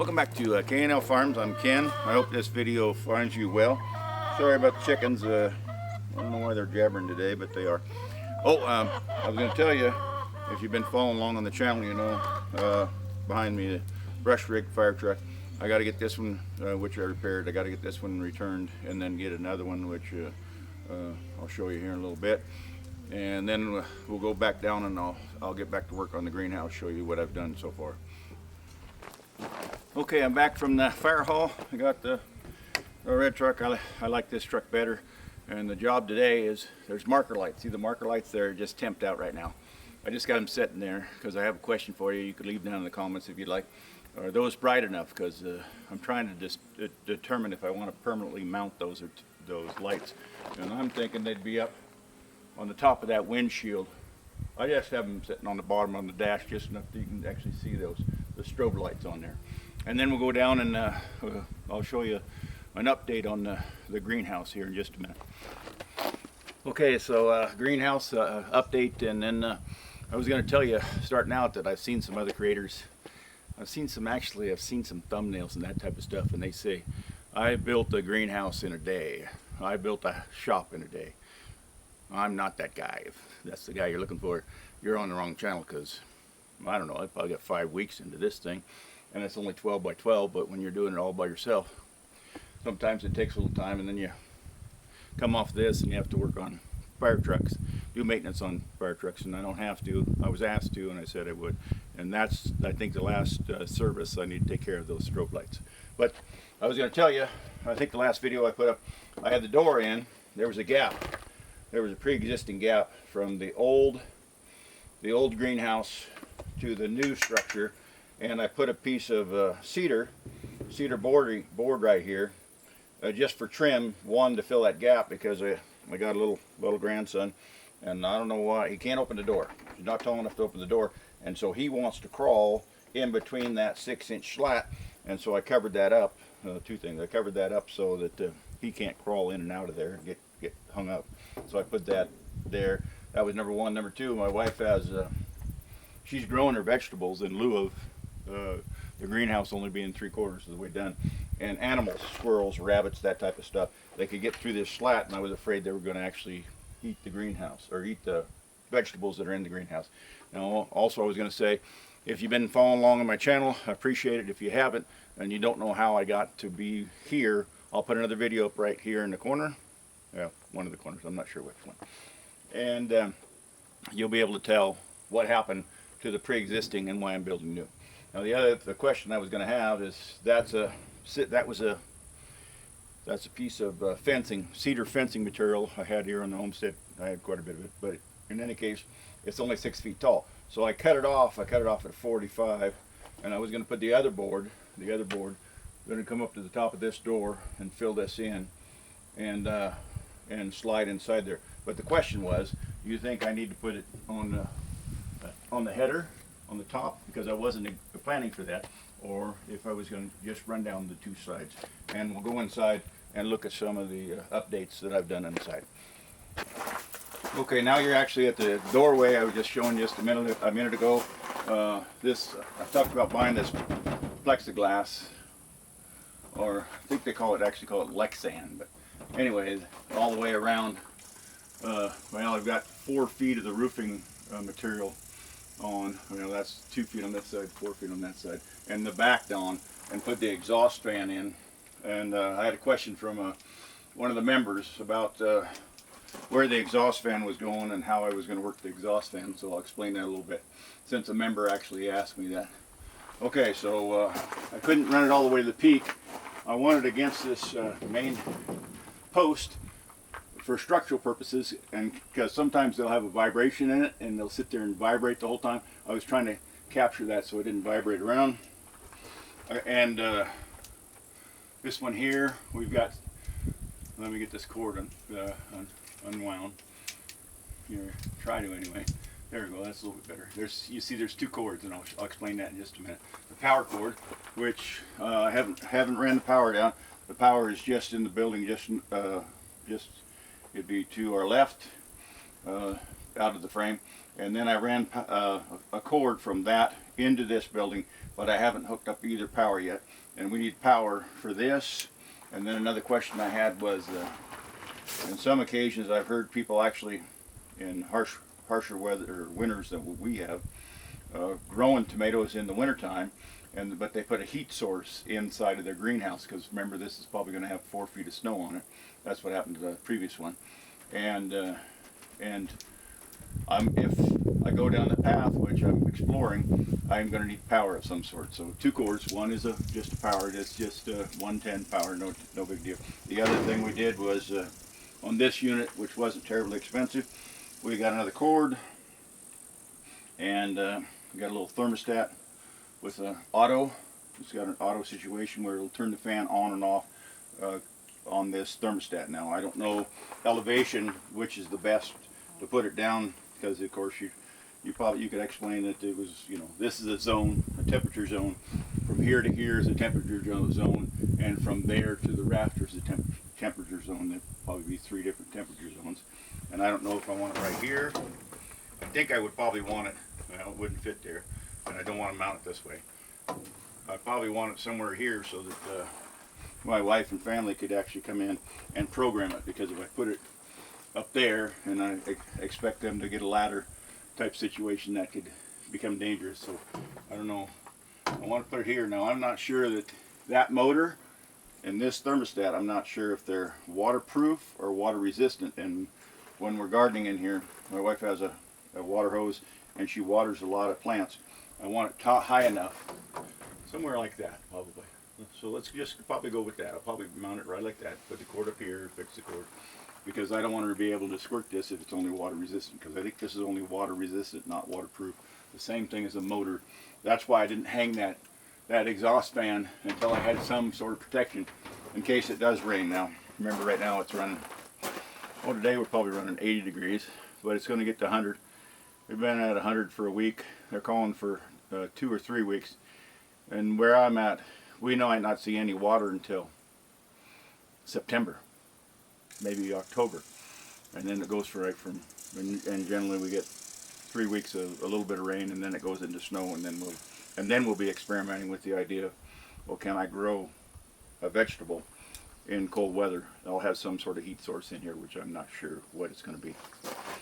Welcome back to K&L Farms. I'm Ken. I hope this video finds you well. Sorry about the chickens. I don't know why they're jabbering today, but they are. I was going to tell you, if you've been following along on the channel, you know, behind me, the brush rig fire truck. I got to get this one, which I repaired. I got to get this one returned, and then get another one, which I'll show you here in a little bit. And then we'll go back down, and I'll get back to work on the greenhouse, show you what I've done so far. Okay, I'm back from the fire hall. I got the red truck. I like this truck better. And the job today is, there's marker lights. See the marker lights there, just temped out right now. I just got them sitting there because I have a question for you. You could leave down in the comments if you'd like. Are those bright enough? Because I'm trying to just determine if I want to permanently mount those lights. And I'm thinking they'd be up on the top of that windshield. I just have them sitting on the bottom on the dash, just enough that you can actually see the strobe lights on there. And then we'll go down and I'll show you an update on the greenhouse here in just a minute. Okay, so greenhouse update, and then I was going to tell you starting out that I've seen some other creators. I've seen some thumbnails and that type of stuff, and they say, I built a greenhouse in a day. I built a shop in a day. I'm not that guy. If that's the guy you're looking for, you're on the wrong channel, because I don't know, I probably got 5 weeks into this thing, and it's only 12 by 12, but when you're doing it all by yourself, sometimes it takes a little time, and then you come off this and you have to work on fire trucks, do maintenance on fire trucks, and I don't have to. I was asked to, and I said I would, and that's, I think, the last service. I need to take care of those strobe lights. But I was going to tell you, I think the last video I put up, I had the door in, there was a gap. There was a pre-existing gap from the old greenhouse to the new structure, and I put a piece of cedar board right here, just for trim, one, to fill that gap, because I got a little grandson, and I don't know why he can't open the door. He's not tall enough to open the door, and so he wants to crawl in between that 6-inch slat, and so I covered that up. Two things: I covered that up so that he can't crawl in and out of there and get hung up. So I put that there. That was number one. Number two, my wife has she's growing her vegetables in lieu of the greenhouse only being 3/4 of the way done. And animals, squirrels, rabbits, that type of stuff, they could get through this slat, and I was afraid they were going to actually eat the greenhouse, or eat the vegetables that are in the greenhouse. Now, also I was going to say, if you've been following along on my channel, I appreciate it. If you haven't, and you don't know how I got to be here, I'll put another video up right here in the corner. Yeah, one of the corners, I'm not sure which one. And you'll be able to tell what happened to the pre-existing and why I'm building new. Now the question I was going to have is, that's a piece of fencing, cedar fencing material I had here on the homestead. I had quite a bit of it, but in any case, it's only 6 feet tall. So I cut it off. I cut it off at 45, and I was going to put the other board, going to come up to the top of this door and fill this in, and slide inside there. But the question was, do you think I need to put it on the header, on the top, because I wasn't planning for that, or if I was going to just run down the two sides? And we'll go inside and look at some of the updates that I've done inside. Okay, now you're actually at the doorway. I was just showing just a minute ago. I talked about buying this plexiglass, or I think they actually call it Lexan, but anyway, all the way around. Well, I've got 4 feet of the roofing material on. That's 2 feet on this side, 4 feet on that side, and the back down, and put the exhaust fan in. And I had a question from one of the members about where the exhaust fan was going and how I was going to work the exhaust fan, so I'll explain that a little bit, since a member actually asked me that. Okay, so I couldn't run it all the way to the peak. I wanted it against this main post for structural purposes, and because sometimes they'll have a vibration in it and they'll sit there and vibrate the whole time. I was trying to capture that so it didn't vibrate around. And this one here, we've got, let me get this cord unwound here, try to anyway. There we go, that's a little bit better. You see there's 2 cords, and I'll explain that in just a minute. The power cord, which I haven't ran the power down. The power is just in the building, just it'd be to our left, out of the frame, and then I ran a cord from that into this building, but I haven't hooked up either power yet. And we need power for this. And then another question I had was, on some occasions I've heard people actually in harsher weather or winters than we have, growing tomatoes in the wintertime, but they put a heat source inside of their greenhouse, because remember, this is probably going to have 4 feet of snow on it. That's what happened to the previous one. And if I go down the path, which I'm exploring, I'm going to need power of some sort. So 2 cords. One is just a power. It's just 110 power, no big deal. The other thing we did was on this unit, which wasn't terribly expensive, we got another cord, and we got a little thermostat with an auto. It's got an auto situation where it'll turn the fan on and off on this thermostat. Now, I don't know elevation which is the best to put it down, because of course you could explain that it was, this is a zone, a temperature zone. From here to here is a temperature zone, and from there to the rafters is a temperature zone. There'd probably be 3 different temperature zones. And I don't know if I want it right here. I think I would probably want it, well, it wouldn't fit there, and I don't want to mount it this way. I probably want it somewhere here so that my wife and family could actually come in and program it, because if I put it up there and I expect them to get a ladder type situation, that could become dangerous. So I don't know. I want to put it here. Now, I'm not sure that motor and this thermostat, I'm not sure if they're waterproof or water resistant. And when we're gardening in here, my wife has a water hose and she waters a lot of plants. I want it high enough, somewhere like that probably. So let's just probably go with that. I'll probably mount it right like that. Put the cord up here, fix the cord, because I don't want to be able to squirt this if it's only water resistant, because I think this is only water resistant, not waterproof. The same thing as a motor. That's why I didn't hang that exhaust fan until I had some sort of protection in case it does rain. Now, remember, right now it's running, well, today we're probably running 80 degrees, but it's going to get to 100. We've been at 100 for a week. They're calling for 2 or 3 weeks. And where I'm at, we might not see any water until September, maybe October, and then it goes for and generally we get 3 weeks of a little bit of rain, and then it goes into snow, and then we'll be experimenting with the idea of, well, can I grow a vegetable in cold weather? I'll have some sort of heat source in here, which I'm not sure what it's going to be.